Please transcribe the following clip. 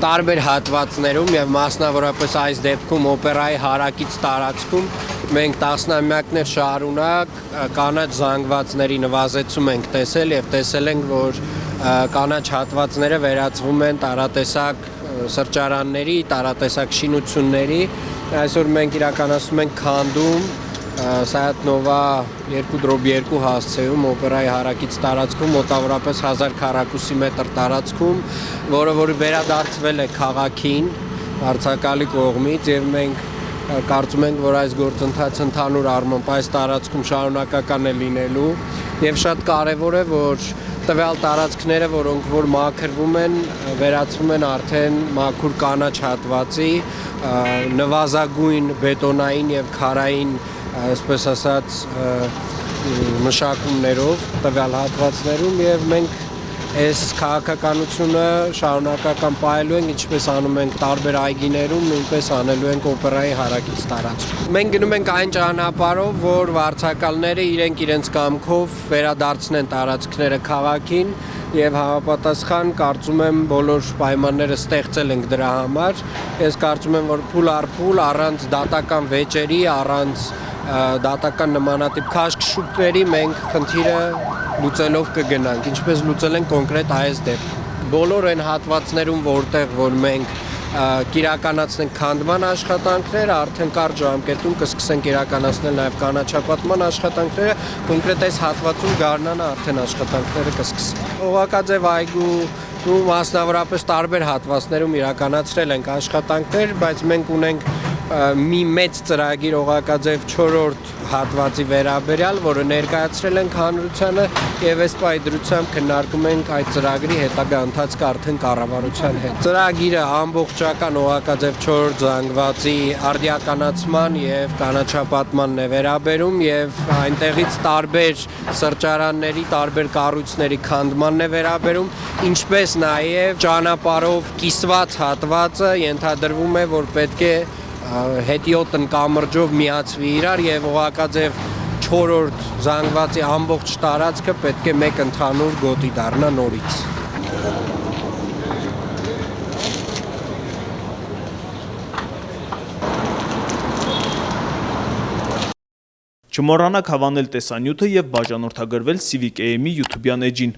տարբեր հատվածներում եւ մասնավորապես այս դեպքում օպերայի հարակից տարածքում մենք տասնամյակներ շարունակ կանաչ զանգվածների նվազեցում ենք տեսել եւ տեսել ենք, որ կանաչ հատվածները վերածվում են տարատեսակ սրճարանների, տարատեսակ շինությունների։ Այսօր մենք իրականացնում ենք քանդում Սայաթ-Նովա 2/2 հասցեում օպերայի հարակից տարածքում մոտավորապես 1000 քառակուսի մետր տարածքում, որը վերադարձվել է քաղաքին վարձակալի կողմից եւ մենք կարծում ենք, որ այս գործընթացը ընդհանուր առմամբ այս տարածքում շարունակական է լինելու եւ շատ կարեւոր է, որ տվյալ տարածքները, որոնք որ մաքրվում են, վերածվում են արդեն մաքուր կանաչ հատվածի, նվազագույն բետոնային եւ քարային, այսպես ասած, մշակումներով տվյալ հատվածներում եւ մենք այս քաղաքականությունը շարունակական պահելու ենք, ինչպես անում ենք տարբեր այգիներում, նույնպես անելու ենք օպերայի հարակից տարածքում։ Մենք գնում ենք այն ճանապարհով, որ վարձակալները իրենց կամքով վերադարձնեն տարածքները քաղաքին եւ համապատասխան կարծում եմ բոլոր պայմանները ստեղծել ենք դրա համար։ Ես կարծում եմ, որ փուլ առ փուլ առանց դատական վեճերի, առանց դատական նմանատիպ քաշքշուկների մենք խնդիրը լուծելով կգնանք, ինչպես լուծել ենք կոնկրետ այս դեպքում։ Բոլոր այն հատվածներում, որտեղ որ մենք կիրականացնենք քանդման աշխատանքները, արդեն կարճ ժամկետում կսկսենք իրականացնել նաև կանաչապատման աշխատանքները, կոնկրետ այս հատվածում գարնանը արդեն աշխատանքները կսկսենք։ Օղակաձև այգու մասնավորապես տարբեր հատվածներում իրականացրել ենք աշխատանքներ, բայց մենք ունենք մի մեծ ծրագիր Օղակաձև 4-րդ հատվածի վերաբերյալ, որը ներկայացրել ենք հանրությանը եւ այս պայդրությամբ քննարկում ենք այդ ծրագրի հետագա ընթացքը արդեն կառավարության հետ։ Ծրագիրը ամբողջական Օղակաձև 4 զանգվածի արդիականացման եւ կանաչապատմանն է վերաբերում եւ այնտեղից տարբեր սրճարանների, տարբեր կառույցների քանդմանն է վերաբերում, ինչպես նաեւ ճանապարհով կիսված հատվածը ենթադրվում է, որ պետք է հետիոտ տնկամրջով միացվի իրար եւ Օղակաձև 4-րդ զանգվածի ամբողջ տարածքը պետք է մեկ ընդհանուր գոտի դառնա նորից։ Չմոռանաք հավանել տեսանյութը եւ բաժանորդագրվել Civic AM-ի YouTube-յան էջին։